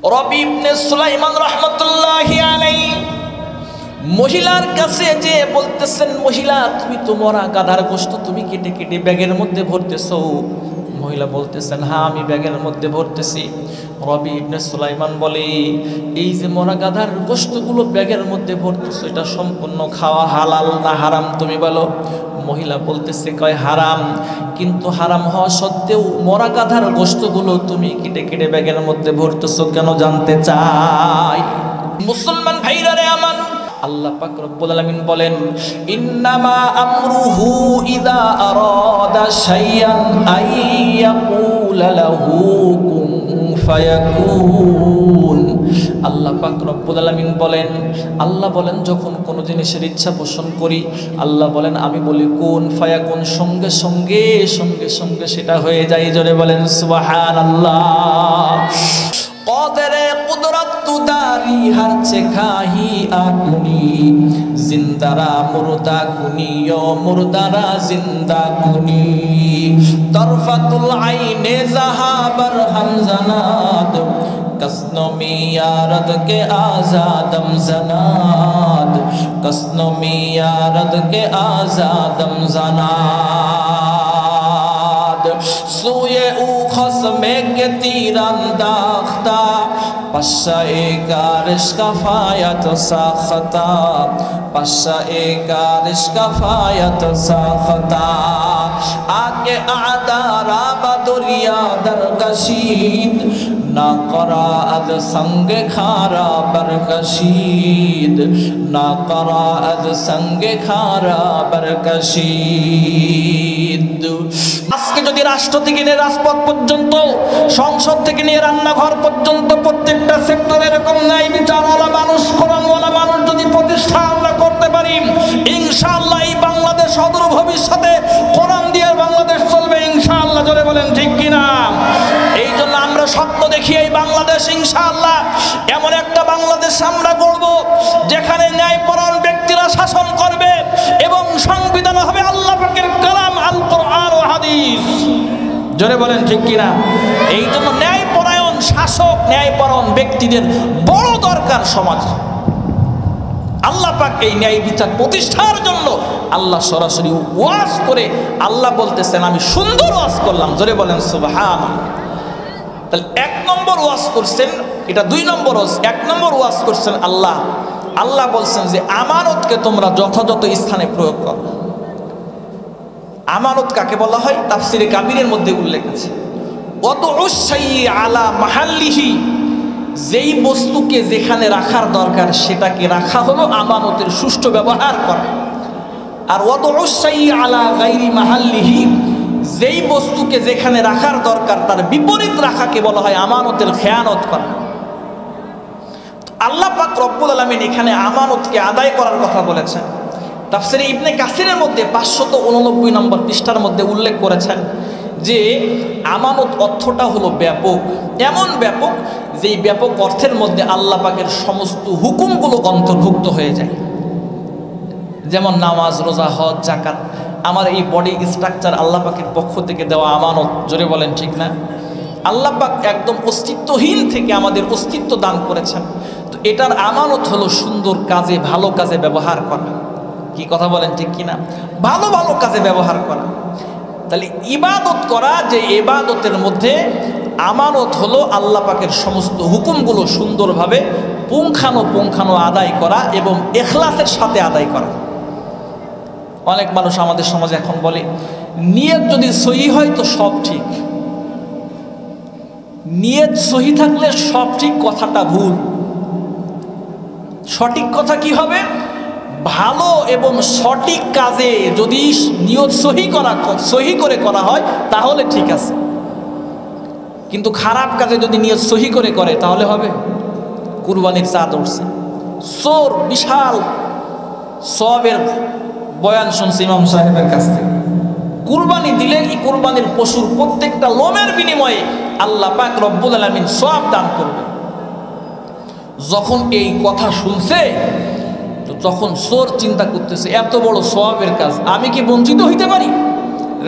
রবি ইবনে সুলাইমান রাহমাতুল্লাহি আলাইহি মহিলার কাছে যে বলতেছেন, মহিলা তুমি তো মরা গাধার গোশত তুমি কেটে কেটে ব্যাগের মধ্যে ভরতেছো। মহিলা বলতেছেন, হ্যাঁ আমি ব্যাগের মধ্যে ভরতেছি। রবি ইবনে সুলাইমান বলে, এই যে মরা গাধার গোশতগুলো ব্যাগের মধ্যে ভরতেছো, এটা সম্পূর্ণ খাওয়া হালাল না হারাম তুমি বলো? মহিলা বলতেছে, কয় হারাম। কিন্তু হারাম হওয়া সত্ত্বেও মরা গাধার গোশতগুলো তুমি কেটে কেটে ব্যাগের মধ্যে ভরতেছো কেন জানতে চাই। মুসলমান ভাইরা রে আমার, আল্লাহ পাক রব্বুল আলামিন বলেন, ইন্নামা আমরুহু ইযা আরাদা শাইআন আইয়াকুলা লাহু কুন ফায়াকুন। আল্লাহ পাক রব্বুল আলামিন বলেন, আল্লাহ বলেন যখন কোনো জিনিসের ইচ্ছা পোষণ করি, আল্লাহ বলেন আমি বলি কুন ফায়াকুন, সঙ্গে সঙ্গে সঙ্গে সঙ্গে সেটা হয়ে যায়। জোরে বলেন সুবহানাল্লাহ। কদরে কুদরত তুদারি হর চেখাহি আকুনি, জিন্দারা মুর্দা কুনি ও মুর্দারা জিন্দা কুনি, তরফাতুল আইনে জাহাবার হামজানাদ, কসনমিয়ারদ কে আজাদম জনাদ, কসনমিয়ারদ কে আজাদম জনাদ, সুয়ে উ খসমে কে तीरंदाख्ता पश्चाए कारिश कफायत साखता, पश्चाए कारिश कफायत साखता, आके आदारा बदुरिया दरकशीद, ना कराअद संगे खारा बरकशीद, ना कराअद संगे खारा बरकशीद। আজকে যদি রাষ্ট্র থেকে নিয়ে রাজপথ পর্যন্ত, সংসদ থেকে নিয়ে রান্নাঘর পর্যন্ত প্রত্যেকটা সেক্টরে এরকম ন্যায় বিচারওয়ালা মানুষ, কোরআনওয়ালা মানুষ যদি প্রতিষ্ঠা আমরা করতে পারি, ইনশাআল্লাহ এই বাংলাদেশ অদূর ভবিষ্যতে কোরআন দিয়ে বাংলাদেশ চলবে ইনশাআল্লাহ। জোরে বলেন ঠিক কিনা? এই জন্য আমরা স্বপ্ন দেখি এই বাংলাদেশ ইনশাআল্লাহ এমন একটা বাংলাদেশ আমরা গড়ব যেখানে ন্যায়পরায়ণ ব্যক্তিরা শাসন করবে এবং সংবিধান হবে আল্লাহ পাকের কালাম আল কোরআন ও হাদিস। জোরে বলেন ঠিক কিনা? এই জন্য ন্যায়পরায়ণ শাসক, ন্যায়পরায়ণ ব্যক্তিদের বড় দরকার সমাজ। আল্লাহ পাক এই ন্যায় বিচার প্রতিষ্ঠার জন্য আল্লাহ সরাসরি ওয়াজ করে আল্লাহ বলতেছেন, আমি সুন্দর ওয়াজ করলাম। জোরে বলেন সুবহানাল্লাহ। তাহলে এক নম্বর ওয়াজ করছেন, এটা দুই নম্বর ওয়াজ। এক নম্বর ওয়াজ করছেন আল্লাহ, আল্লাহ বলছেন যে আমানতকে তোমরা যথাযথ স্থানে প্রয়োগ করো। আমানত কাকে বলা হয়? তাফসিরে কাবিরের মধ্যে উল্লেখ আছে, ওয়াদউস শাইই আলা মাহাল্লিহি, যেই বস্তুকে যেখানে রাখার দরকার সেটাকে রাখা হলো আমানতের সুষ্ঠু ব্যবহার করা। আর ওয়াদউস শাইই আলা গায়রি মাহাল্লিহি, যেই বস্তুকে যেখানে রাখার দরকার তার বিপরীত রাখাকে বলা হয় আমানতের খেয়ানত করা। আল্লাহ পাক রব্বুল আলামিন এখানে আমানতকে আদায় করার কথা বলেছেন। তাফসিরে ইবনে কাসিরের মধ্যে 589 নম্বর পৃষ্ঠার মধ্যে উল্লেখ করেছেন যে আমানত অর্থটা হলো ব্যাপক, এমন ব্যাপক যেই ব্যাপক অর্থের মধ্যে আল্লাহ পাকের সমস্ত হুকুমগুলো অন্তর্ভুক্ত হয়ে যায়। যেমন নামাজ, রোজা, হজ, যাকাত, আমার এই বডি স্ট্রাকচার আল্লাহ পাকের পক্ষ থেকে দেওয়া আমানত। জোরে বলেন ঠিক না? আল্লাহ পাক একদম অস্তিত্বহীন থেকে আমাদের অস্তিত্ব দান করেছেন। তো এটার আমানত হলো সুন্দর কাজে, ভালো কাজে ব্যবহার করা। কি কথা বলেন ঠিক কিনা? ভালো ভালো কাজে ব্যবহার করা। তাহলে ইবাদত করা, যে ইবাদতের মধ্যে আমানত হলো আল্লাহ পাকের সমস্ত হুকুমগুলো সুন্দরভাবে পুঙ্খানো আদায় করা এবং ইখলাসের সাথে আদায় করা। অনেক মানুষ আমাদের সমাজে এখন বলে, নিয়ত যদি সহি হয় তো সব ঠিক। নিয়ত সহি থাকলে সব ঠিক, কথাটা ভুল। সঠিক কথা কি হবে? ভালো এবং সঠিক কাজে যদি নিয়ত সহি করে করা হয় তাহলে ঠিক আছে, কিন্তু খারাপ কাজে যদি নিয়ত সহি করে তাহলে হবে? কুরবানির চাঁদ উঠছে, চোর বিশাল সওয়াবের বয়ান শুনছে ইমাম সাহেবের কাছ থেকে। কুরবানি দিলে এই কুরবানির পশুর প্রত্যেকটা লোমের বিনিময়ে আল্লাহ পাক রব্বুল আলামিন সওয়াব দান করবে। যখন এই কথা শুনছে তো তখন চোর চিন্তা করতেছে, এত বড় সওয়াবের কাজ আমি কি বঞ্চিত হইতে পারি?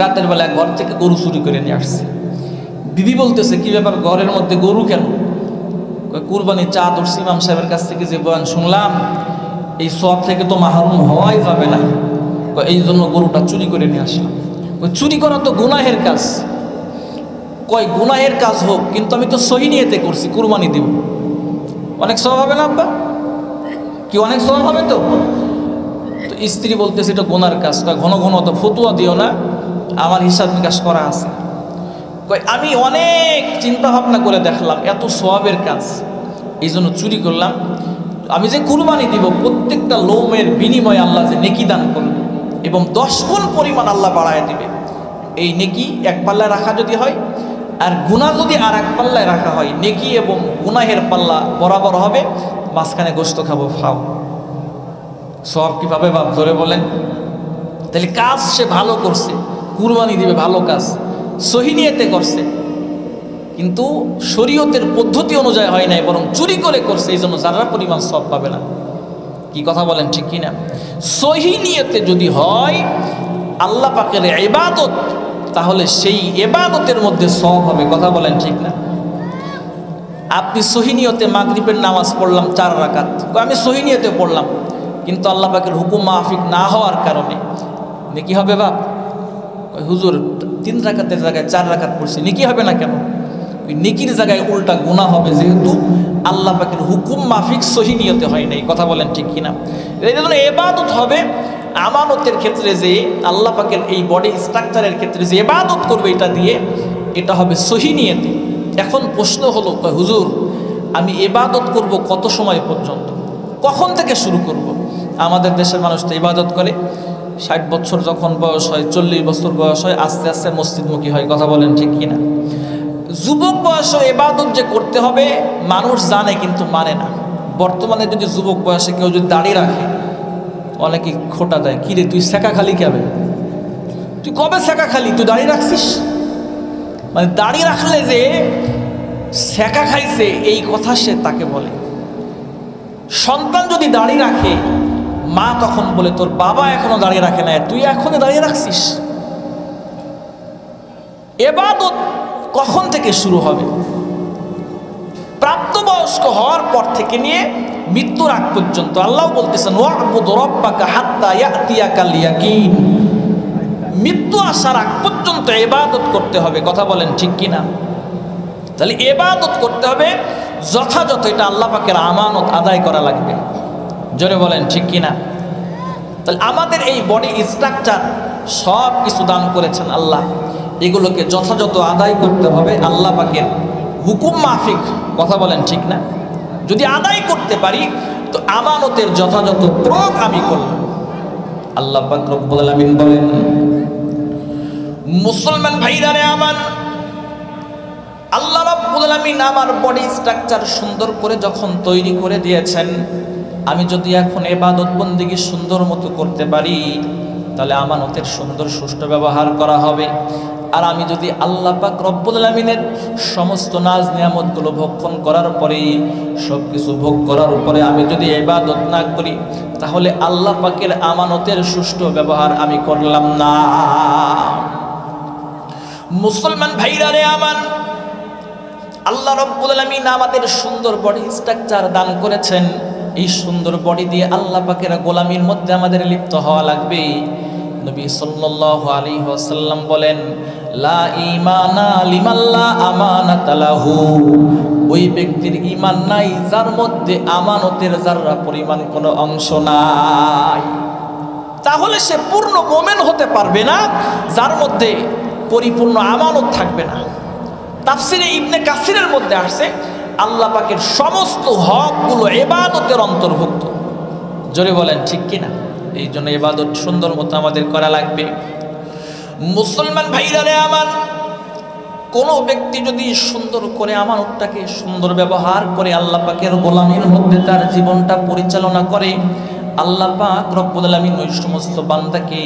রাতের বেলা ঘর থেকে গরু চুরি করে নিয়ে আসছে। বিবি বলতেছে, কি ব্যাপার, ঘরের মধ্যে গরু কেন? কুরবানি চাঁদ উঠছে ইমাম সাহেবের কাছ থেকে যে বয়ান শুনলাম, এই সওয়াব থেকে তো মাহরুম হওয়াই যাবে না, এই জন্য গরুটা চুরি করে নিয়ে আসলাম। চুরি করা তো গুনাহের কাজ। কয় গুনাহের কাজ হোক, কিন্তু আমি তো সহি নিয়তে করছি, কুরবানি দিব, অনেক সওয়াব হবে না আব্বা? কি অনেক সওয়াব হবে? তো স্ত্রী বলতেছে এটা গুনার কাজ। ঘন ঘন তো ফতুয়া দিও না, আমার হিসাব নিকাশ করা আছে। কয় আমি অনেক চিন্তা ভাবনা করে দেখলাম এত সওয়াবের কাজ, এই জন্য চুরি করলাম। আমি যে কুরবানি দিব, প্রত্যেকটা লোমের বিনিময়ে আল্লাহ যে নেকি দান করবে এবং 10 গুণ পরিমাণ আল্লাহ বাড়ায় দিবে। এই নেকি এক পাল্লায় রাখা যদি হয়, আর গুনাহ যদি আর এক পাল্লায় রাখা হয়, নেকি এবং গুনাহের পাল্লা বরাবর হবে, মাঝখানে গোশত খাবো ফাও। সওয়াব কি পাবে বাপ? ধরে বলেন। তাহলে কাজ সে ভালো করছে, কুরবানি দিবে, ভালো কাজ সহি নিয়তে করছে, কিন্তু শরীয়তের পদ্ধতি অনুযায়ী হয় নাই, বরং চুরি করে করছে, এই জন্য যারা পরিমাণ সওয়াব পাবে না। কি কথা বলেন, ঠিক কিনা? সহি নিয়তে যদি হয় আল্লাহ পাকের ইবাদত, তাহলে সেই ইবাদতের মধ্যে সওয়াব হবে। কথা বলেন, ঠিক না? আপনি সহি নিয়তে মাগরিবের নামাজ পড়লাম 4 রাকাত, আমি সহি নিয়তে পড়লাম, কিন্তু আল্লাহ পাকের হুকুম মাফিক না হওয়ার কারণে নেকি হবে বাপ? হুজুর 3 রাকাতের জায়গায় 4 রাকাত পড়ছি, নেকি হবে না কেন? ওই নেকির জায়গায় উল্টা গুনাহ হবে, যেহেতু আল্লাহ পাকের হুকুম মাফিক সহি নিয়তে হয় নাই। কথা বলেন, ঠিক কিনা? এই জন্য ইবাদত হবে আমানতের ক্ষেত্রে, যে আল্লাহ পাকের এই বডি স্ট্রাকচারের ক্ষেত্রে যে ইবাদত করবে এটা দিয়ে, এটা হবে সহি নিয়তে। এখন প্রশ্ন হলো, হুজুর আমি ইবাদত করব কত সময় পর্যন্ত, কখন থেকে শুরু করব? আমাদের দেশের মানুষ তো ইবাদত করে 60 বছর যখন বয়স হয়, 40 বছর বয়স হয়, আস্তে আস্তে মসজিদমুখী হয়। কথা বলেন, ঠিক কিনা? যুবক বয়সে ইবাদত যে করতে হবে মানুষ জানে, কিন্তু মানে না। বর্তমানে যদি যুবক বয়সে কেউ যদি দাড়ি রাখে, অনেকে খোটা দেয়, কিরে তুই সেকা খালি কেবে? তুই কবে সেকা খালি? তুই দাড়ি রাখছিস? মানে দাড়ি রাখলে যে সেকা খাইছে এই কথা সে তাকে বলে। সন্তান যদি দাড়ি রাখে, মা তখন বলে তোর বাবা এখনো দাঁড়িয়ে রাখে না, তুই এখনো দাঁড়িয়ে রাখছিস। ইবাদত কখন থেকে শুরু হবে? প্রাপ্তবয়স্ক হওয়ার পর থেকে নিয়ে মৃত্যুর আগ পর্যন্ত। আল্লাহ বলতেছেন ওয়া'বুদ রাব্বাকা হাত্তা ইয়াতিয়াকাল ইয়াকিন। মৃত্যু আসার আগ পর্যন্ত ইবাদত করতে হবে। কথা বলেন, ঠিক কিনা? তাহলে ইবাদত করতে হবে যথাযথ, এটা আল্লাহ পাকের আমানত আদায় করা লাগবে। জোরে বলেন, ঠিক কিনা? তাহলে আমাদের এই বডি স্ট্রাকচার সব কিছু দান করেছেন আল্লাহ, এগুলোকে যথাযথ আদায় করতে হবে আল্লাহ পাকের হুকুম মাফিক। কথা বলেন, ঠিক না? যদি আদায় করতে পারি তো আমানতের যথাযথ প্রয়োগ আমি করলাম। আল্লাহ পাক রব্বুল আলামিন বলেন, মুসলমান ভাইরা রে আমার, আল্লাহ রাব্বুল আলামিন আমার বডি স্ট্রাকচার সুন্দর করে যখন তৈরি করে দিয়েছেন, আমি যদি এখন ইবাদত বন্দেগী সুন্দর মতো করতে পারি, তাহলে আমানতের সুন্দর সুষ্ঠু ব্যবহার করা হবে। আর আমি যদি আল্লাহ পাক রব্বুল আলামিনের সমস্ত নাজ নিয়ামতগুলো ভক্ষণ করার পরে, সব কিছু ভোগ করার পরে আমি যদি ইবাদত না করি, তাহলে আল্লাহ পাকের আমানতের সুষ্ঠু ব্যবহার আমি করলাম না। মুসলমান ভাইরা রে আমার, আল্লাহ রাব্বুল আলামিন আমাদের সুন্দর বডি স্ট্রাকচার দান করেছেন। এই সুন্দর বডি দিয়ে আল্লাহ পাকের গোলামির মধ্যে আমাদের লিপ্ত হওয়া লাগবে। নবী সাল্লাল্লাহু আলাইহি ওয়াসাল্লাম বলেন, লা ঈমানা লিমান লা আমানাতা লাহু। ওই ব্যক্তির ঈমান নাই যার মধ্যে আমানতের যাররা পরিমাণ কোনো অংশ নাই। তাহলে সে পূর্ণ মুমিন হতে পারবে না যার মধ্যে পরিপূর্ণ আমানত থাকবে না। তাফসিরে ইবনে কাসিরের মধ্যে আসছে আল্লাহ পাকের সমস্ত হকগুলো ইবাদতের অন্তর্ভুক্ত। জোরে বলেন, ঠিক কিনা? এই জন্য ইবাদত সুন্দর মতো আমাদের করা লাগবে। মুসলমান ভাইরা রে আমার, কোনো ব্যক্তি যদি সুন্দর করে আমানতটাকে সুন্দর ব্যবহার করে আল্লাহ পাকের গোলামির মধ্যে তার জীবনটা পরিচালনা করে, আল্লাহ পাক রব্বুল আলামিন ওই সমস্ত বান্দাকে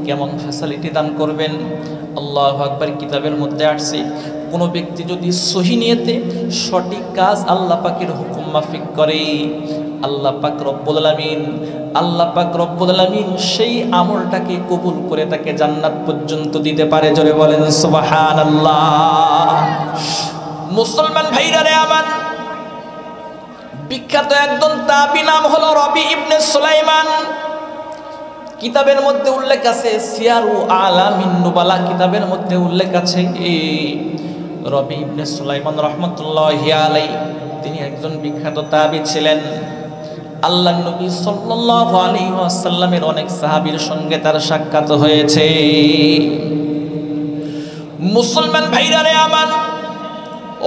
কেমন ফ্যাসিলিটি দান করবেন। আল্লাহু আকবার। কিতাবের মধ্যে আসছে, কোনো ব্যক্তি যদি সহি নিয়তে সঠিক কাজ আল্লাহ পাকের হুকুম মাফিক করে, আল্লাহ পাক রব্বুল আলামিন সেই আমলটাকে কবুল করে তাকে জান্নাত পর্যন্ত দিতে পারে। জোরে বলেন সুবহানাল্লাহ। মুসলমান ভাইরা রে আমার, বিখ্যাত একজন তাবী নাম হলো রবি ইবনে সুলাইমান। কিতাবের মধ্যে উল্লেখ আছে, সিয়ারু আলামিন নুবালা কিতাবের মধ্যে উল্লেখ আছে রবি ইবনে সুলাইমান রাহমাতুল্লাহি আলাইহি তিনি একজন বিখ্যাত তাবী ছিলেন। আল্লাহর নবী সাল্লাল্লাহু আলাইহি ওয়াসাল্লামের অনেক সাহাবীর সঙ্গে তার সাক্ষাৎ হয়েছে। মুসলমান ভাইরা রে আমার,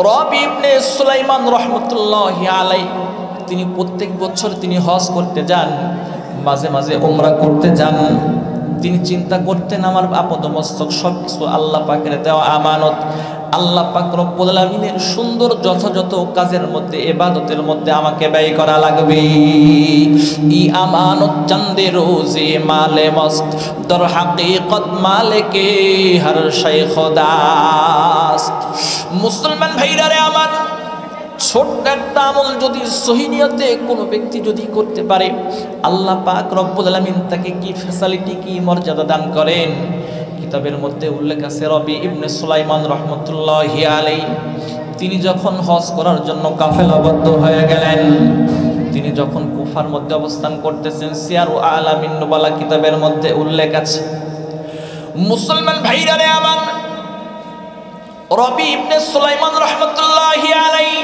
রবি ইবনে সুলাইমান রাহমাতুল্লাহি আলাইহি তিনি প্রত্যেক বছর তিনি হজ করতে যান, মাঝে মাঝে উমরা করতে যান। তিনি চিন্তা করতেন আমার আপদমস্তক সবকিছু আল্লাহ পাকের দেওয়া আমানত, আল্লাহ পাক রব্বুল আলামিনের সুন্দর যথাযথ কাজের মধ্যে, ইবাদতের মধ্যে আমাকে ব্যয় করা লাগবে। ই আমানত চান্দে রোজে মালে মস্ত দর হাকিকত মালিকে হর শাই খোদাস্ত। মুসলমান ভাইরা রে আমার, ছোট্ট একটা আমল যদি সহি নিয়তে কোনো ব্যক্তি যদি করতে পারে, আল্লাহ পাক রব্বুল আলামিন তাকে কি ফ্যাসিলিটি, কি মর্যাদা দান করেন। কিতাবের মধ্যে উল্লেখ আছে রবি ইবনে সুলাইমান রাহমাতুল্লাহি আলাইহি তিনি যখন হজ করার জন্য কাফেলাবদ্ধ হয়ে গেলেন, তিনি যখন কুফার মধ্যে অবস্থান করতেছেন, সিয়ারু আলামিন নুবালা কিতাবের মধ্যে উল্লেখ আছে। মুসলমান ভাইরা রে আমার, রবি ইবনে সুলাইমান রাহমাতুল্লাহি আলাইহি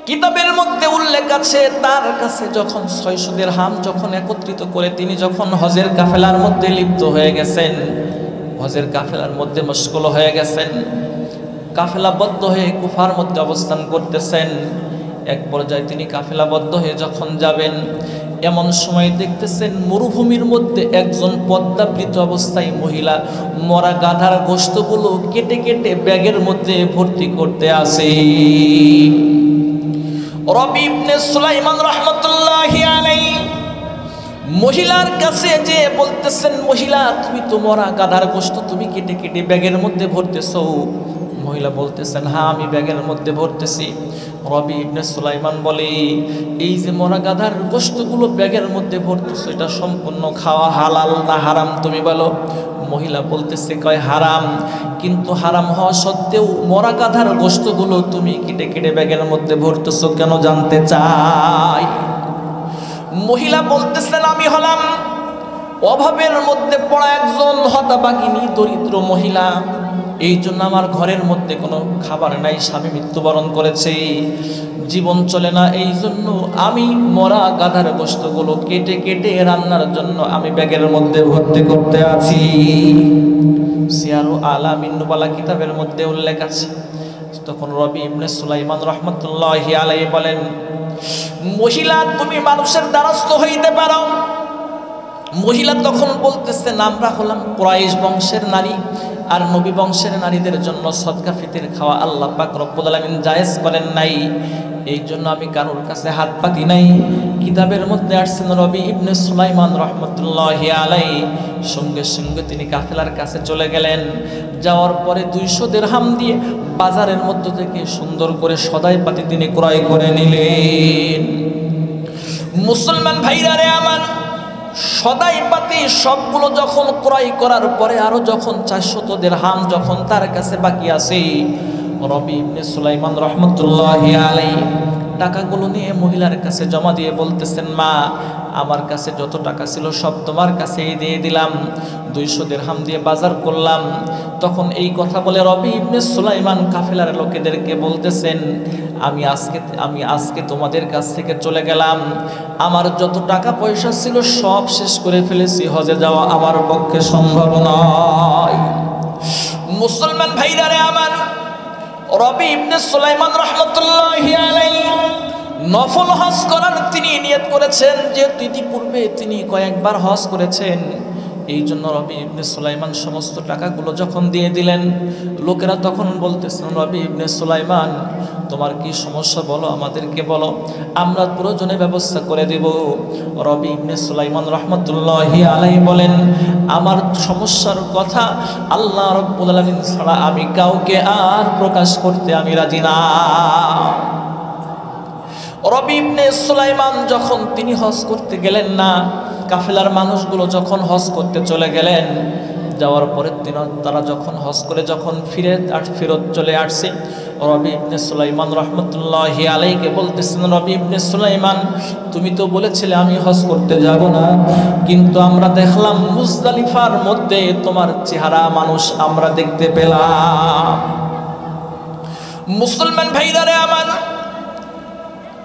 কিতাবের মধ্যে উল্লেখ আছে তার কাছে যখন 600 দিরহাম যখন একত্রিত করে তিনি যখন হজের কাফেলার মধ্যে লিপ্ত হয়ে গেছেন, হজের কাফেলার মধ্যে মশগুল হয়ে গেছেন, কাফেলাবদ্ধ হয়ে কুফার মধ্যে অবস্থান করতেছেন। এক পর্যায়ে তিনি কাফেলাবদ্ধ হয়ে যখন যাবেন, এমন সময় দেখতেছেন মরুভূমির মধ্যে একজন পদ্মাবৃত অবস্থায় মহিলা মরা গাধার গোশতগুলো কেটে কেটে ব্যাগের মধ্যে ভর্তি করতে আসে। রবি ইবনে সুলাইমান রাহমাতুল্লাহি আলাইহি মহিলার কাছে যে বলতেছেন, মহিলা তুমি তো মরা গাধার গোশত তুমি কেটে কেটে ব্যাগের মধ্যে ভরতেছো। মহিলা বলতেছেন, হ্যাঁ আমি ব্যাগের মধ্যে ভরতেছি। রবি ইবনে সুলাইমান বলে, এই যে মরা গাধার গোশতগুলো ব্যাগের মধ্যে ভরতেছো, এটা সম্পূর্ণ খাওয়া হালাল না হারাম তুমি বলো। মহিলা বলতেছে, কয় হারাম, কিন্তু হারাম হওয়া সত্ত্বেও মরা গাধার গোশতগুলো তুমি কেটে কেটে ব্যাগের মধ্যে ভরতেছো কেন জানতে চাই। মহিলা বলতেছেন, আমি হলাম অভাবের মধ্যে পড়া একজন হতভাগিনী দরিদ্র মহিলা, এই জন্য আমার ঘরের মধ্যে কোনো খাবার নাই, স্বামী মৃত্যুবরণ করেছে, জীবন চলে না, এই জন্য আমি মরা গাধার গোশতগুলো কেটে কেটে রান্নার জন্য আমি ব্যাগের মধ্যে ভর্তি করতে আছি। সিয়ারু আলামিন নুবালা কিতাবের মধ্যে উল্লেখ আছে। তখন রবি ইবনে সুলাইমান রাহমাতুল্লাহি আলাইহি বলেন, মহিলা তুমি মানুষের দ্বারস্থ হইতে পারো। মহিলা তখন বলতেছেন, আমরা হলাম কুরাইশ বংশের নারী, আর নবী বংশের নারীদের জন্য সদকা ফিতর খাওয়া আল্লাহ পাক রব্বুল আলামিন জায়েজ করেন নাই, এই জন্য আমি কারোর কাছে হাত পাতি নাই। কিতাবের মধ্যে আসছেন রবি ইবনে সুলাইমান রাহমাতুল্লাহি আলাইহি সঙ্গে সঙ্গে তিনি কাফেলার কাছে চলে গেলেন। যাওয়ার পরে 200 দিরহাম দিয়ে বাজারের মধ্য থেকে সুন্দর করে সদাই পাতি তিনি ক্রয় করে নিলেন। মুসলমান ভাইরা রে আমার, সদাই পাতি সবগুলো যখন ক্রয় করার পরে আরো যখন 400 দিরহাম যখন তার কাছে বাকি আছে, রবি ইবনে সুলাইমান রাহমাতুল্লাহি আলাইহি টাকাগুলো নিয়ে মহিলার কাছে জমা দিয়ে বলতেছেন, মা আমার কাছে যত টাকা ছিল সব তোমার কাছেই দিয়ে দিলাম, 200 দিরহাম দিয়ে বাজার করলাম। তখন এই কথা বলে রবি ইবনে সুলাইমান কাফেলার লোকেদেরকে বলতেছেন, আমি আজকে তোমাদের কাছ থেকে চলে গেলাম, আমার যত টাকা পয়সা ছিল সব শেষ করে ফেলেছি, হজে যাওয়া আমার পক্ষে সম্ভব নয়। মুসলমান ভাইরা রে আমার, রবি ইবনে সুলাইমান রাহমাতুল্লাহি আলাইহি নফল হজ করার তিনি নিয়ত করেছেন, যে ইতিপূর্বে তিনি কয়েকবার হজ করেছেন, এই জন্য রবি ইবনে সুলাইমান সমস্ত টাকাগুলো যখন দিয়ে দিলেন, লোকেরা তখন বলতেছেন, রবি ইবনে সুলাইমান তোমার কি সমস্যা বলো, আমাদেরকে বলো, আমরা প্রয়োজনে ব্যবস্থা করে দেব। রবি ইবনে সুলাইমান রাহমাতুল্লাহি আলাইহি বলেন, আমার সমস্যার কথা আল্লাহ রাব্বুল আলামিন ছাড়া আমি কাউকে আর প্রকাশ করতে আমি রাজি না। রবি ইবনে সুলাইমান যখন তিনি হজ করতে গেলেন না, কাফেলার মানুষগুলো যখন হজ করতে চলে গেলেন, যাওয়ার পরে তারা যখন হজ করে যখন ফেরত চলে আসছে, রবি ইবনে সুলাইমান রহমতুল্লাহি আলাইহিকে বলতেছেন, রবি ইবনে সুলাইমান, তুমি তো বলেছিলে আমি হজ করতে যাব না, কিন্তু আমরা দেখলাম মুজদালিফার মধ্যে তোমার চেহারা মানুষ আমরা দেখতে পেলাম। মুসলমান ভাইরা রে আমার,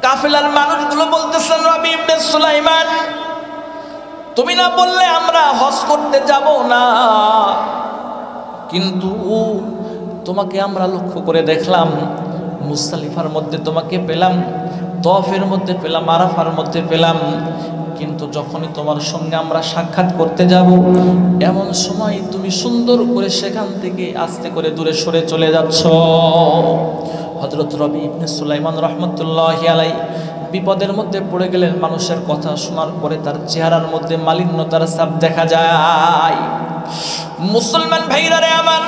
কাফেলার মানুষগুলো বলতেছেন, রবি ইবনে সুলাইমান, তুমি না বললে আমরা হজ করতে যাব না, কিন্তু তোমাকে আমরা লক্ষ্য করে দেখলাম, মুজদালিফার মধ্যে তোমাকে পেলাম, তওয়াফের মধ্যে পেলাম, আরাফার মধ্যে পেলাম, কিন্তু যখনই তোমার সঙ্গে আমরা সাক্ষাৎ করতে যাব এমন সময় তুমি সুন্দর করে সেখান থেকে আস্তে করে দূরে সরে চলে যাচ্ছ। হযরত রবি ইবনে সুলাইমান রহমতুল্লাহি আলাইহি বিপদের মধ্যে পড়ে গেলেন। মানুষের কথা শোনার পরে তার চেহারার মধ্যে মালিন্যতার ছাপ দেখা যায়। মুসলমান ভাইরা রে আমার,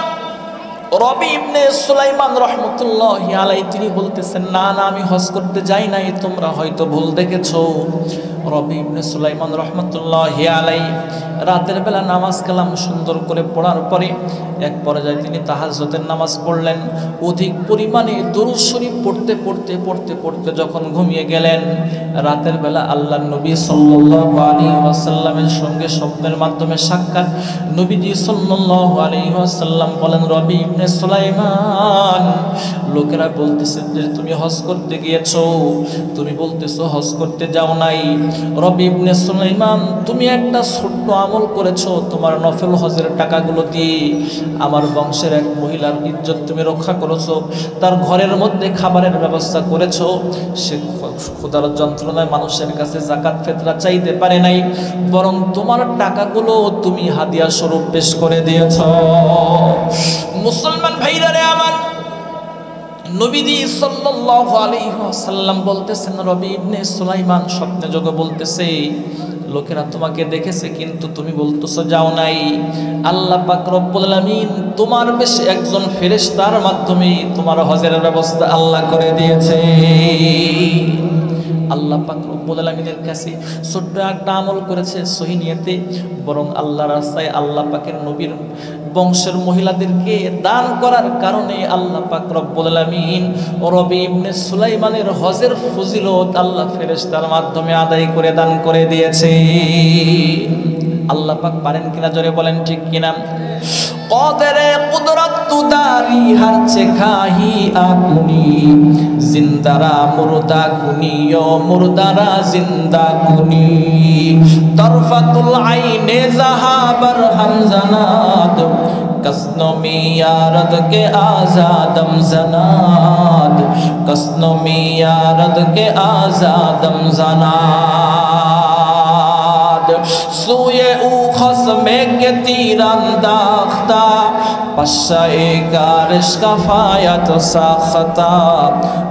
রবি ইবনে সুলাইমান রহমতুল্লাহি আলাইহি তিনি বলতেছেন, না না, আমি হজ করতে যাই নাই, তোমরা হয়তো ভুল দেখেছো। রবি ইবনে সুলাইমান রহমতুল্লাহি আলাইহি রাতের বেলা নামাজ কালাম সুন্দর করে পড়ার পরে এক পর্যায়ে তিনি তাহাজ্জুদের নামাজ পড়লেন। অধিক পরিমাণে দুরূদ শরীফ পড়তে পড়তে পড়তে পড়তে যখন ঘুমিয়ে গেলেন, রাতের বেলা আল্লাহর নবী সাল্লাল্লাহু আলাইহি ওয়াসাল্লামের সঙ্গে স্বপ্নের মাধ্যমে সাক্ষাৎ। নবীজি সাল্লাল্লাহু আলাইহি ওয়াসাল্লাম বলেন, রবি ইবনে সুলাইমান, লোকেরা বলতেছে যে তুমি হজ করতে গিয়েছো, তুমি বলতেছো হজ করতে যাও নাই। রবি ইবনে সুলাইমান, তুমি একটা ছোট্ট আমল করেছো, তোমার নফল হজের টাকাগুলো দিয়ে আমার বংশের এক মহিলার ইজ্জত তুমি রক্ষা করেছো, তার ঘরের মধ্যে খাবারের ব্যবস্থা করেছো, সে ক্ষুধার যন্ত্রণায় মানুষের কাছে যাকাত ফিতরা চাইতে পারে নাই, বরং তোমার টাকাগুলো তুমি হাদিয়া স্বরূপ পেশ করে দিয়েছো। মুসলমান ভাইরা রে আমার, নবীজি সাল্লাল্লাহু আলাইহি ওয়াসাল্লাম বলতেছেন, রবি ইবনে সুলাইমান স্বপ্নে যোগে বলতেছে, লোকেরা তোমাকে দেখেছে কিন্তু তুমি বলতেছো যাও নাই। আল্লাহ পাক রব্বুল আলামিন তোমার বেশে একজন ফেরেশতার মাধ্যমে তোমার হজের ব্যবস্থা আল্লাহ করে দিয়েছে। আল্লাহ পাক রব্বুল আলামিনের কাছে ছোট্ট একটা আমল করেছে সহি নিয়তে, বরং আল্লাহর রাস্তায় আল্লাহ পাকের নবীর বংশের মহিলাদেরকে দান করার কারণে আল্লাহ পাক রব্বুল আলামিন রবি ইবনে সুলাইমানের হজের ফজিলত আল্লাহ ফেরেশতার মাধ্যমে আদায় করে দান করে দিয়েছে। আল্লাহ পাক পারেন কিনা জোরে বলেন ঠিক কিনা। কদরে কুদরত তুদারি হর চেখাহি আকুনি, জিন্দারা মুর্দা কুনিও মুর্দারা জিন্দা কুনি, তরফাতুল আইনে জাহাবার হামজানাত, কসনমিয়ারদ কে আজাদম জানাত, কসনমিয়ারদ কে আজাদম জানাত, সুয়ে উ খসমে কে तीरंदाख्ता, पश्चाए कारिश का फायत साख्ता,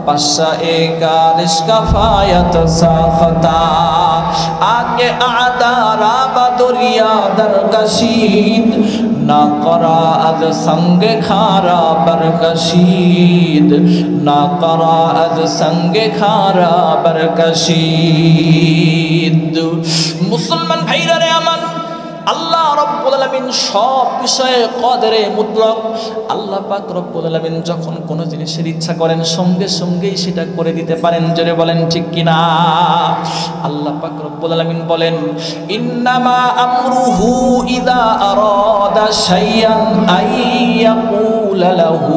पश्चाए कारिश का फायत साख्ता, आके आदारा बदरिया दर कशीद, ना कराअत संगे खारा बरकशीद, ना कराअत संगे खारा बरकशीद। मुसलमान भाईरा रे আমার, আল্লাহ রব্বুল আলামিন সব বিষয়ে কদরে মুতলক। আল্লাহ পাক রব্বুল আলামিন যখন কোনো জিনিসের ইচ্ছা করেন সঙ্গে সঙ্গেই সেটা করে দিতে পারেন, জোরে বলেন ঠিক কিনা। আল্লাহ পাক রব্বুল আলামিন বলেন, ইন্নামা আমরুহু ইযা আরাদা শাইআন আইয়াকুলা লাহু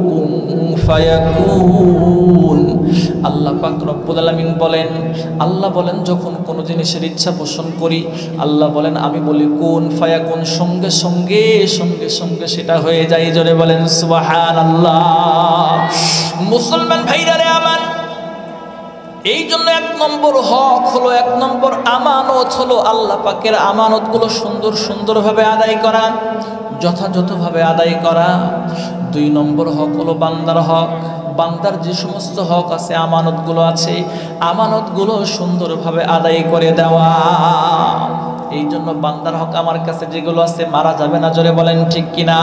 কুন ফায়াকুন। আল্লাহ পাক রব্বুল আলামিন বলেন, আল্লাহ বলেন যখন কোনো জিনিসের ইচ্ছা পোষণ করি, আল্লাহ বলেন আমি বলি কুন ফায়াকুন, সঙ্গে সঙ্গে সঙ্গে সঙ্গে সেটা হয়ে যায়, জোরে বলেন সুবহানাল্লাহ। মুসলমান ভাইরা রে আমার, এই জন্য এক নম্বর হক হলো, এক নম্বর আমানত হলো আল্লাহ পাকের আমানতগুলো সুন্দর সুন্দরভাবে আদায় করা, যথাযথভাবে আদায় করা। দুই নম্বর হক হলো বান্দার হক। বান্দার যে সমস্ত হক আছে, আমানতগুলো আছে, আমানতগুলো সুন্দরভাবে আদায় করে দেওয়া। এই জন্য বান্দার হক আমার কাছে যেগুলো আছে মারা যাবে না, জোরে বলেন ঠিক কিনা।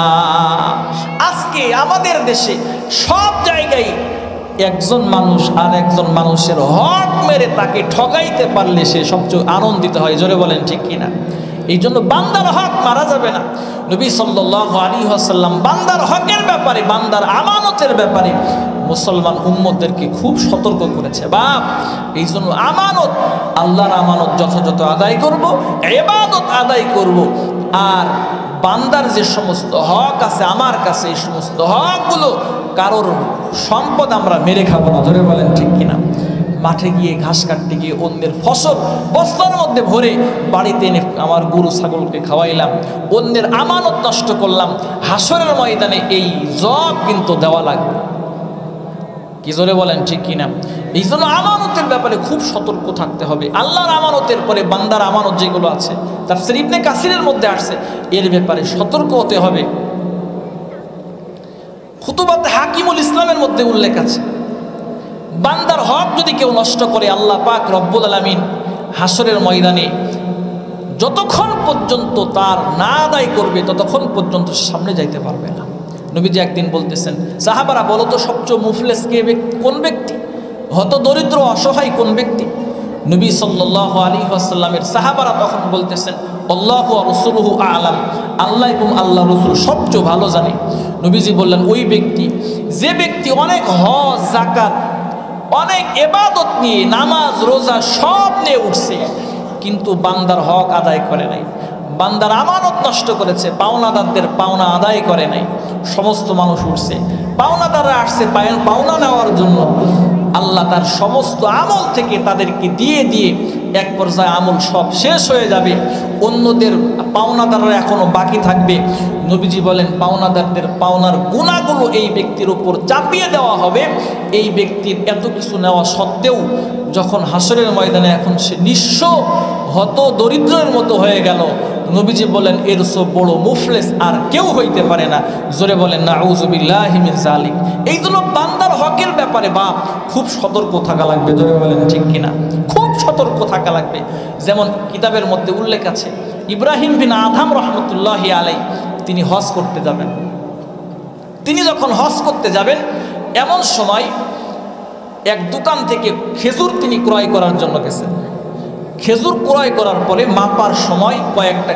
আজকে আমাদের দেশে সব জায়গায় একজন মানুষ আর একজন মানুষের হক মেরে তাকে ঠকাইতে পারলে সে সবচেয়ে আনন্দিত হয়, জোরে বলেন ঠিক কিনা। এই জন্য বান্দার হক মারা যাবে না। নবী সাল্লাল্লাহু আলাইহি ওয়াসাল্লাম বান্দার হকের ব্যাপারে, বান্দার আমানতের ব্যাপারে মুসলমান উম্মতদেরকে খুব সতর্ক করেছে। বাপ, এই জন্য আমানত, আল্লাহর আমানত যথাযথ আদায় করব, ইবাদত আদায় করব। আর বান্দার যে সমস্ত হক আছে আমার কাছে, এই সমস্ত হকগুলো কারোর সম্পদ আমরা মেরে খাবো না। ধরে বলেন ঠিক কিনা? মাঠে গিয়ে ঘাস কাটতে গিয়ে অন্যের ফসল বস্তার মধ্যে ভরে বাড়িতে এনে আমার গরু ছাগলকে খাওয়াইলাম, অন্যের আমানত নষ্ট করলাম, হাসরের ময়দানে এই জব কিন্তু দেওয়া লাগবে। কি জোরে বলেন ঠিক কিনা? এই জন্য আমানতের ব্যাপারে খুব সতর্ক থাকতে হবে। আল্লাহর আমানতের পরে বান্দার আমানত যেগুলো আছে, তাফসীর ইবনে কাসিরের মধ্যে আসছে, এর ব্যাপারে সতর্ক হতে হবে। খুতুবাতে হাকিমুল ইসলামের মধ্যে উল্লেখ আছে, বান্দার হক যদি কেউ নষ্ট করে, আল্লাহ পাক রব্বুল আলামিন হাসরের ময়দানে যতক্ষণ পর্যন্ত তার না আদায় করবে ততক্ষণ পর্যন্ত সামনে যাইতে পারবে না। নবীজি একদিন বলতেছেন, সাহাবারা বলো তো সবচেয়ে মুফলেস কে, কোন ব্যক্তি? হত দরিদ্র অসহায় কোন ব্যক্তি? নবী সাল্লাল্লাহু আলাইহি ওয়াসাল্লামের সাহাবারা তখন বলতেছেন, আল্লাহু ওয়া রাসূলুহু আ'লাম, আল্লাহ এবং আল্লাহ রাসূল সবচেয়ে ভালো জানে। নবীজি বললেন, ওই ব্যক্তি, যে ব্যক্তি অনেক হজ যাকাত অনেক ইবাদত নিয়ে, নামাজ রোজা সব নিয়ে উঠছে, কিন্তু বান্দার হক আদায় করে নাই, বান্দার আমানত নষ্ট করেছে, পাওনাদারদের পাওনা আদায় করে নাই। সমস্ত মানুষ উঠছে, পাওনাদাররা আসছে পাওনা নেওয়ার জন্য। আল্লাহ তার সমস্ত আমল থেকে তাদেরকে দিয়ে দিয়ে এক পর্যায়ে আমল সব শেষ হয়ে যাবে, অন্যদের পাওনাদাররা এখনো বাকি থাকবে। নবীজি বলেন, পাওনাদারদের পাওনার গুনাহগুলো এই ব্যক্তির উপর চাপিয়ে দেওয়া হবে। এই ব্যক্তির এত কিছু নেওয়া সত্ত্বেও যখন হাসরের ময়দানে এখন সে নিঃস্ব হত দরিদ্রের মতো হয়ে গেল, নবীজি বলেন, এর সব বড় মুফলেস আর কেউ হইতে পারে না। জোরে বলেন নাউযু বিল্লাহি মিন যালিক। এই জন্য বান্দার হকের ব্যাপারে বাপ খুব সতর্ক থাকা লাগবে। জোরে বলেন ঠিক কিনা? খুব সতর্ক থাকা লাগবে। যেমন কিতাবের মধ্যে উল্লেখ আছে, ইব্রাহিম বিন আদহাম রহমতুল্লাহি আলাইহি তিনি হজ করতে যাবেন। তিনি যখন হজ করতে যাবেন, এমন সময় এক দোকান থেকে খেজুর তিনি ক্রয় করার জন্য গেছেন। খেজুর ক্রয় করার পরে মাপার সময় কয়েকটা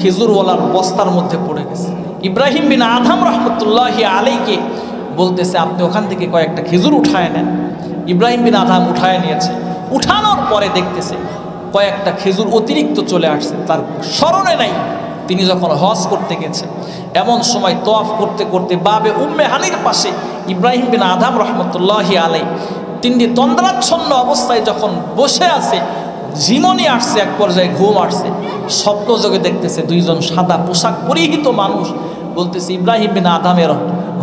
খেজুরওয়ালার বস্তার মধ্যে পড়ে গেছে। ইব্রাহিম বিন আদহাম রহমতুল্লাহি আলাইহিকে বলতেছে, আপনি ওখান থেকে কয়েকটা খেজুর উঠায় নেন। ইব্রাহিম বিন আদহাম উঠায় নিয়েছে। উঠানোর পরে দেখতেছে কয়েকটা খেজুর অতিরিক্ত চলে আসছে, তার স্মরণে নাই তিনি যখন হজ করতে গেছে। এমন সময় তওয়াফ করতে করতে বাবে উম্মে হানির পাশে ইব্রাহিম বিন আদহাম রহমতুল্লাহি আলাইহি তিনি তন্দ্রাচ্ছন্ন অবস্থায় যখন বসে আছে, ঝিমনি আসছে, এক পর্যায়ে ঘুম আসছে। স্বপ্নযোগে দেখতেছে দুইজন সাদা পোশাক পরিহিত মানুষ বলতেছে, ইব্রাহিম বিন আদহামের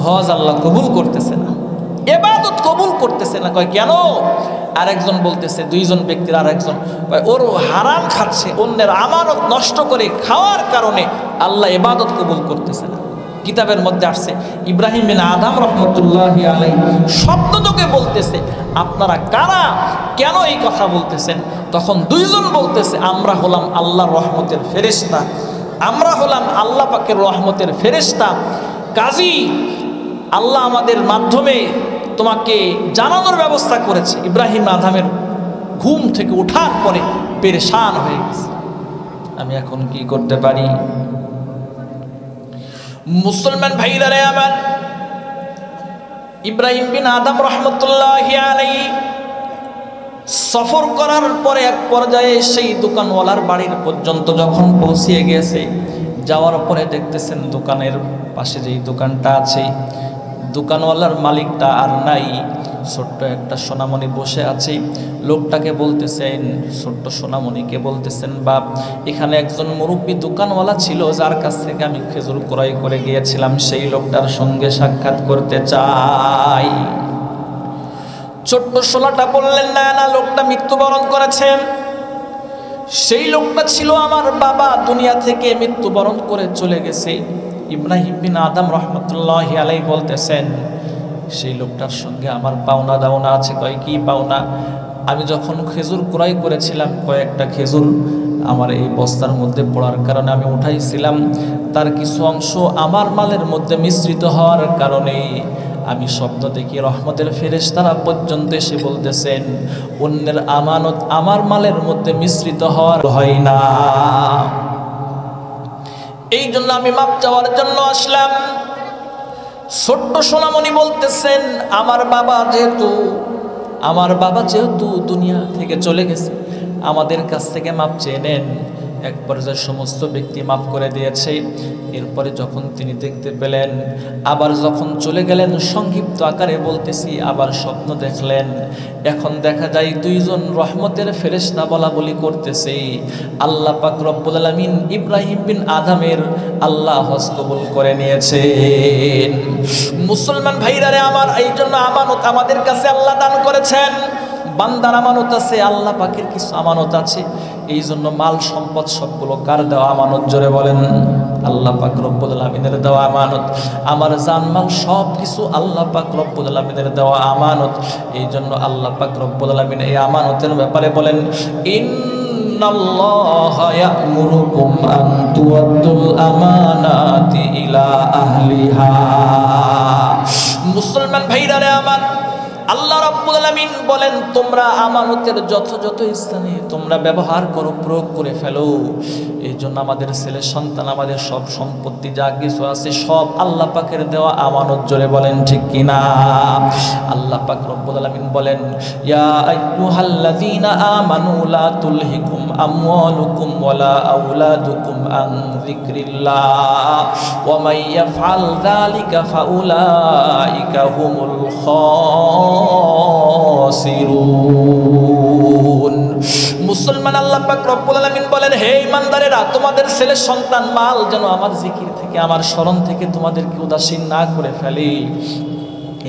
হজ আল্লাহ কবুল করতেছে না, ইবাদত কবুল করতেছে না। কয় কেন? আরেকজন বলতেছে, দুইজন ব্যক্তির আরেকজন কয়, ওর হারাম খাচ্ছে, অন্যের আমানত নষ্ট করে খাওয়ার কারণে আল্লাহ ইবাদত কবুল করতেছে না। কিতাবের মধ্যে আসছে, ইব্রাহিম বিন আদহাম রহমতুল্লাহি আলাইহি স্বপ্নযোগে বলতেছে, আপনারা কারা, কেন এই কথা বলতেছেন? তখন দুইজন বলতেছে, আমরা হলাম আল্লাহর রহমতের ফেরেশতা, আমরা হলাম আল্লাহ পাকের রহমতের ফেরেশতা। কাজী আল্লাহ আমাদের মাধ্যমে তোমাকে জানানোর ব্যবস্থা করেছে। ইব্রাহিম আদহামের ঘুম থেকে ওঠার পরে পেরেশান হয়ে গেছে, আমি এখন কি করতে পারি? মুসলমান ভাইরা রে আমার, ইব্রাহিম বিন আদহাম রহমতুল্লাহি আলাইহি সফর করার পরে এক পর্যায়ে সেই দোকানওয়ালার বাড়ির পর্যন্ত যখন পৌঁছিয়ে গেছে, যাওয়ার পরে দেখতেছেন দোকানের পাশে যেই দোকানটা আছে, দোকানওয়ালার মালিকটা আর নাই, ছোট্ট একটা সোনামণি বসে আছে। লোকটাকে বলতেছেন, ছোট্ট সোনামণিকে বলতেছেন, বাপ, এখানে একজন মুরব্বী দোকানওয়ালা ছিল যার কাছ থেকে আমি খেজুর ক্রয় করে গিয়েছিলাম, সেই লোকটার সঙ্গে সাক্ষাৎ করতে চাই। ছোট্ট সোনাটা বললেন, না না, লোকটা মৃত্যুবরণ করেছেন। সেই লোকটা ছিল আমার বাবা, দুনিয়া থেকে মৃত্যুবরণ করে চলে গেছে। ইব্রাহিম বিন আদহাম রহমতুল্লাহি আলাইহি বলতেছেন, সেই লোকটার সঙ্গে আমার পাওনা দাওনা আছে। কয় কি পাওনা? আমি যখন খেজুর ক্রয় করেছিলাম, কয়েকটা খেজুর আমার এই বস্তার মধ্যে পড়ার কারণে আমি উঠাইছিলাম, তার কিছু অংশ আমার মালের মধ্যে মিশ্রিত হওয়ার কারণে আমি স্বপ্ন দেখি রহমতের ফেরেশতারা পর্যন্ত এসে বলতেছেন অন্যের আমানত আমার মালের মধ্যে মিশ্রিত হওয়ার হয় না। এই জন্য আমি মাপ চাওয়ার জন্য আসলাম। ছোট্ট সোনামণি বলতেছেন আমার বাবা যেহেতু দুনিয়া থেকে চলে গেছে, আমাদের কাছ থেকে মাপ চেয়ে নেন। এক পর্যায়ে সমস্ত ব্যক্তি মাফ করে দিয়েছে। এরপরে যখন তিনি দেখতে পেলেন, আবার যখন চলে গেলেন, সংক্ষিপ্ত আকারে বলতেছি, আবার স্বপ্ন দেখলেন। এখন দেখা যায় দুইজন রহমতের ফেরেশতা বলা বলি করতেছে, আল্লাহ পাক রব্বুল আলামিন ইব্রাহিম বিন আদমের আল্লাহ হজ কবুল করে নিয়েছেন। মুসলমান ভাইরা রে আমার, এই জন্য আমানত আমাদের কাছে আল্লাহ দান করেছেন। বান্দার আমানত আছে, আল্লাহ পাকের কিছু আমানত আছে। এই জন্য মাল সম্পদ সবগুলো কার দেওয়া আমানত? জোরে বলেন। আল্লাহ পাক রব্বুল আলামিনের দেওয়া আমানত। আমার জানমাল সব কিছু আল্লাহ পাক রব্বুল আলামিনের দেওয়া আমানত। এই জন্য আল্লাহ পাক রব্বুল আলামিন এই আমানতের ব্যাপারে বলেন, ইন্নাল্লাহা ইয়া'মুরুকুম আন তুআদ্দুল আমানাতি ইলা আহলিহা। মুসলমান ভাইরা রে আমার, আল্লাহ রাব্বুল আলামিন বলেন তোমরা আমানতের যথাযথ স্থানে তোমরা ব্যবহার করো, প্রয়োগ করে ফেলো। এই জন্য আমাদের ছেলে সন্তান, আমাদের সব সম্পত্তি যা কিছু আছে সব আল্লাহ পাকের দেওয়া আমানত। জোরে বলেন ঠিক কিনা? আল্লাহ পাক রব্বুল আলামিন বলেন, ইয়া আইয়ুহাল্লাযীনা আমানু লা তুলহিকুম আমওয়ালুকুম ওয়ালা আওলাদুকুম আন যিকরিল্লাহ ওয়া মান ইয়াফআল যালিকা ফাউলাইকা হুমুল খাসিরুন। মুসলমান, আল্লাহ পাক রব্বুল আলামিন বলেন, হে ইমানদারেরা, তোমাদের ছেলে সন্তান মাল যেন আমার জিকির থেকে, আমার স্মরণ থেকে তোমাদেরকে উদাসীন না করে ফেলে।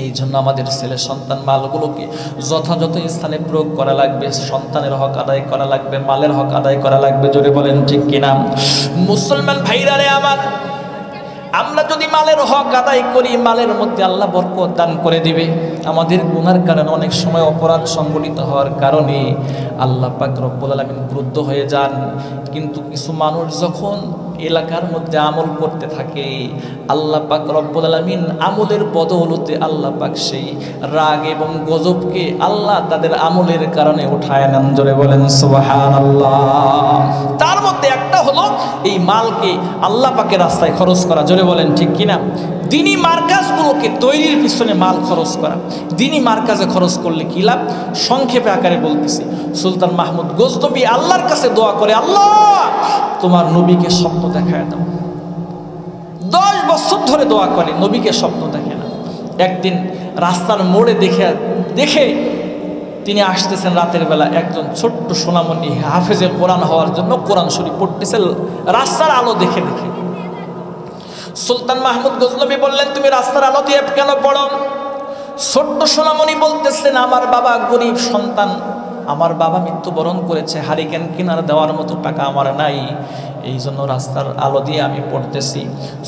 এই জন্য আমাদের ছেলে সন্তান মালগুলোকে যথাযথ স্থানে প্রয়োগ করা লাগবে। সন্তানের হক আদায় করা লাগবে, মালের হক আদায় করা লাগবে। জোরে বলেন ঠিক কিনা? মুসলমান ভাইরা রে আমার, আমরা যদি মালের হক আদায় করি, মালের মধ্যে আল্লাহ বরকত দান করে দিবে। আমাদের গুনার কারণে অনেক সময় অপরাধ সংগঠিত হওয়ার কারণে আল্লাহ পাক রব্বুল আলামিন ক্রুদ্ধ হয়ে যান। কিন্তু কিছু মানুষ যখন এলাকার মধ্যে আমল করতে থাকে, আল্লাহ পাক রব্বুল আলামিন আমলের বদৌলতে আল্লাহ পাক সেই রাগ এবং গজবকে আল্লাহ তাদের আমলের কারণে উঠায় নেন। জোরে বলেন সুবহানাল্লাহ। তার মধ্যে একটা হলো এই মালকে আল্লাহ পাকের রাস্তায় খরচ করা। জোরে বলেন ঠিক কিনা? দিনী মার্কাজগুলোকে তৈরির পিছনে মাল খরচ করা। দিনী মার্কাজে খরচ করলে কি লাভ? সংক্ষেপে আকারে বলতেছি, সুলতান মাহমুদ গজনবী আল্লাহর কাছে দোয়া করে, আল্লাহ তোমার নবীকে স্বপ্ন দেখায় দাও। 10 বছর ধরে দোয়া করে, নবীকে স্বপ্ন দেখে না। একদিন রাস্তার মোড়ে দেখে তিনি আসতেছেন রাতের বেলা, একজন ছোট্ট সোনামণি হাফেজে কোরআন হওয়ার জন্য কোরআন শরীফ পড়তেছে রাস্তার আলো দেখে। সুলতান মাহমুদ গজনবী বললেন, তুমি রাস্তার আলো দিয়ে কেন পড়ো? ছোট্ট সোনামণি বলতেছেন, আমার বাবা গরিব সন্তান, আমার বাবা মৃত্যুবরণ করেছে, হারিকেন কিনার দেওয়ার মতো টাকা আমার নাই, এই জন্য রাস্তার আলো দিয়ে আমি পড়তেছি।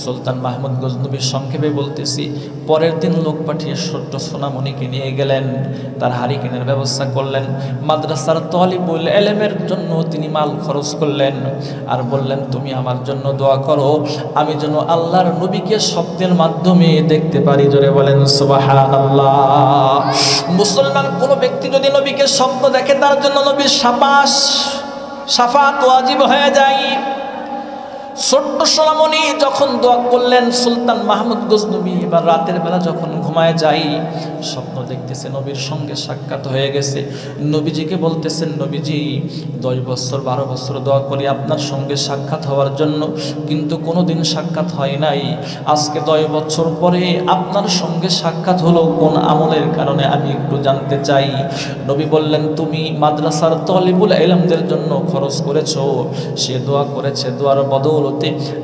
সুলতান মাহমুদ গজনবীর সংক্ষেপে বলতেছি, পরের দিন লোক পাঠিয়ে ছোট্ট সোনামণিকে নিয়ে গেলেন, তার হারিকেনের ব্যবস্থা করলেন। মাদ্রাসার তালিবুল ইলমের জন্য তিনি মাল খরচ করলেন, আর বললেন তুমি আমার জন্য দোয়া করো, আমি যেন আল্লাহর নবীকে স্বপ্নের মাধ্যমে দেখতে পারি। জোরে বলেন সুবহানাল্লাহ। মুসলমান, কোনো ব্যক্তি যদি নবীকে স্বপ্ন দেখে, তার জন্য নবীর শাফাত ওয়াজিব হয়ে যায়। ছোট্ট সোনামণি যখন দোয়া করলেন, সুলতান মাহমুদ গজনবী এবার রাতের বেলা যখন ঘুমায় যাই, স্বপ্ন দেখতেছে নবীর সঙ্গে সাক্ষাৎ হয়ে গেছে। নবীজিকে বলতেছেন, নবীজি 10 বছর 12 বছর দোয়া করি আপনার সঙ্গে সাক্ষাৎ হওয়ার জন্য, কিন্তু কোনোদিন সাক্ষাৎ হয় নাই। আজকে 10 বছর পরে আপনার সঙ্গে সাক্ষাৎ হলো, কোন আমলের কারণে আমি একটু জানতে চাই। নবী বললেন, তুমি মাদ্রাসার তালিবুল ইলমদের জন্য খরচ করেছো, সে দোয়া করেছে, দোয়ার বদল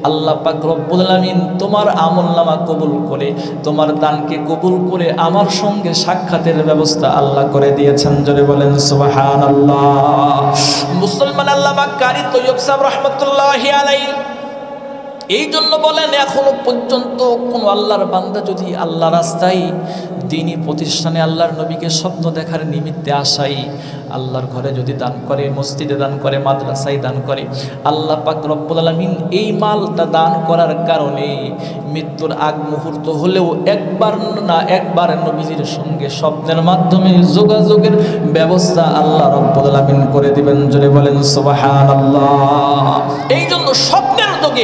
আল্লাহ পাক রব্বুল আলামিন তোমার আমলনামা কবুল করে, তোমার দানকে কবুল করে আমার সঙ্গে সাক্ষাতের ব্যবস্থা আল্লাহ করে দিয়েছেন। জোরে বলেন সুবহানাল্লাহ। মুসলমান, আল্লামা কারি তৈয়ব সাহেব রাহমাতুল্লাহি আলাইহি এই জন্য বলেন এখনো পর্যন্ত কোন আল্লাহর বান্দা যদি আল্লাহ রাস্তায় দ্বীনি প্রতিষ্ঠানে আল্লাহর নবীকে স্বপ্ন দেখার নিমিত্তে আসাই আল্লাহর ঘরে যদি দান করে, মসজিদে দান করে, মাদ্রাসায় দান করে, আল্লাহ পাক রব্বুল আলামিন এই মালটা দান করার কারণে মৃত্যুর আগ মুহূর্ত হলেও একবার না একবার নবীজির সঙ্গে স্বপ্নের মাধ্যমে যোগাযোগের ব্যবস্থা আল্লাহ রব্বুল আলামিন করে দিবেন। জোরে বলেন সুবহানাল্লাহ। এই জন্য স্বপ্নের যোগে